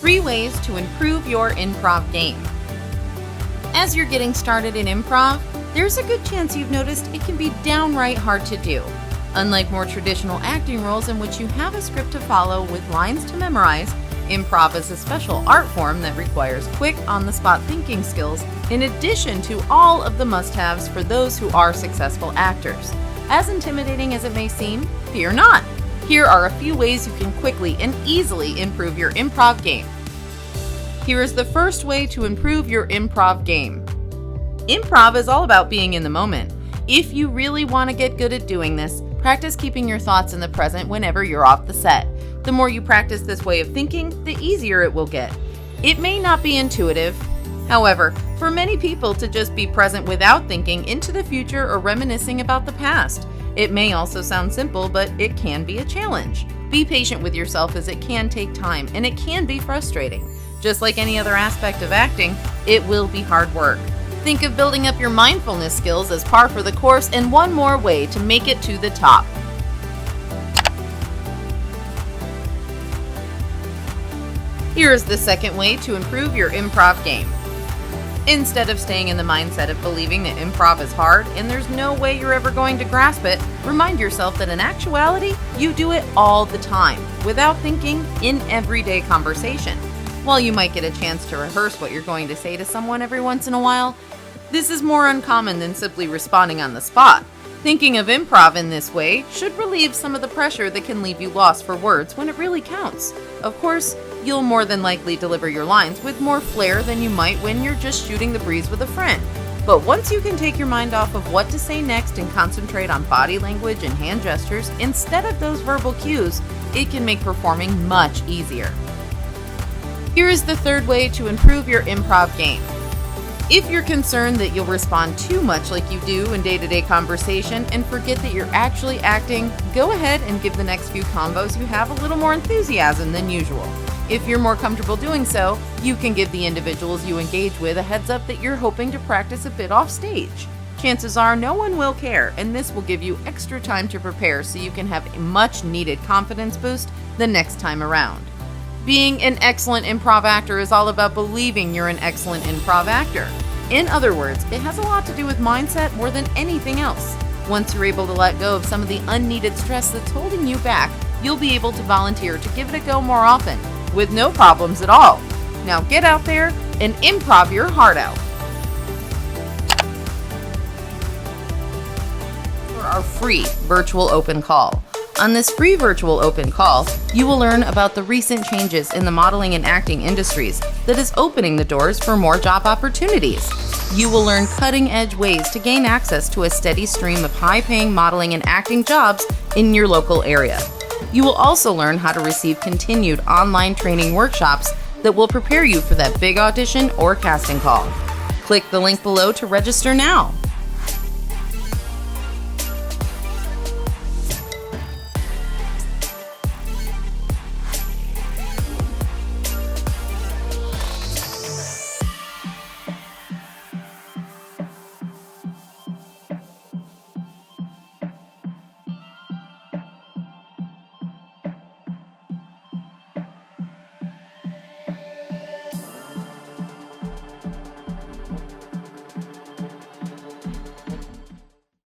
3 ways to improve your improv game. As you're getting started in improv, there's a good chance you've noticed it can be downright hard to do. Unlike more traditional acting roles in which you have a script to follow with lines to memorize, improv is a special art form that requires quick, on-the-spot thinking skills in addition to all of the must-haves for those who are successful actors. As intimidating as it may seem, fear not! Here are a few ways you can quickly and easily improve your improv game. Here is the first way to improve your improv game. Improv is all about being in the moment. If you really want to get good at doing this, practice keeping your thoughts in the present whenever you're off the set. The more you practice this way of thinking, the easier it will get. It may not be intuitive. However, for many people to just be present without thinking into the future or reminiscing about the past. It may also sound simple, but it can be a challenge. Be patient with yourself as it can take time and it can be frustrating. Just like any other aspect of acting, it will be hard work. Think of building up your mindfulness skills as par for the course and one more way to make it to the top. Here is the second way to improve your improv game. Instead of staying in the mindset of believing that improv is hard and there's no way you're ever going to grasp it, remind yourself that in actuality, you do it all the time, without thinking, in everyday conversation. While you might get a chance to rehearse what you're going to say to someone every once in a while, this is more uncommon than simply responding on the spot. Thinking of improv in this way should relieve some of the pressure that can leave you lost for words when it really counts. Of course, you'll more than likely deliver your lines with more flair than you might when you're just shooting the breeze with a friend. But once you can take your mind off of what to say next and concentrate on body language and hand gestures instead of those verbal cues, it can make performing much easier. Here is the third way to improve your improv game. If you're concerned that you'll respond too much like you do in day-to-day conversation and forget that you're actually acting, go ahead and give the next few combos you have a little more enthusiasm than usual. If you're more comfortable doing so, you can give the individuals you engage with a heads up that you're hoping to practice a bit off stage. Chances are no one will care, and this will give you extra time to prepare so you can have a much-needed confidence boost the next time around. Being an excellent improv actor is all about believing you're an excellent improv actor. In other words, it has a lot to do with mindset more than anything else. Once you're able to let go of some of the unneeded stress that's holding you back, you'll be able to volunteer to give it a go more often, with no problems at all. Now get out there and improv your heart out. For our free virtual open call. On this free virtual open call, you will learn about the recent changes in the modeling and acting industries that is opening the doors for more job opportunities. You will learn cutting-edge ways to gain access to a steady stream of high-paying modeling and acting jobs in your local area. You will also learn how to receive continued online training workshops that will prepare you for that big audition or casting call. Click the link below to register now.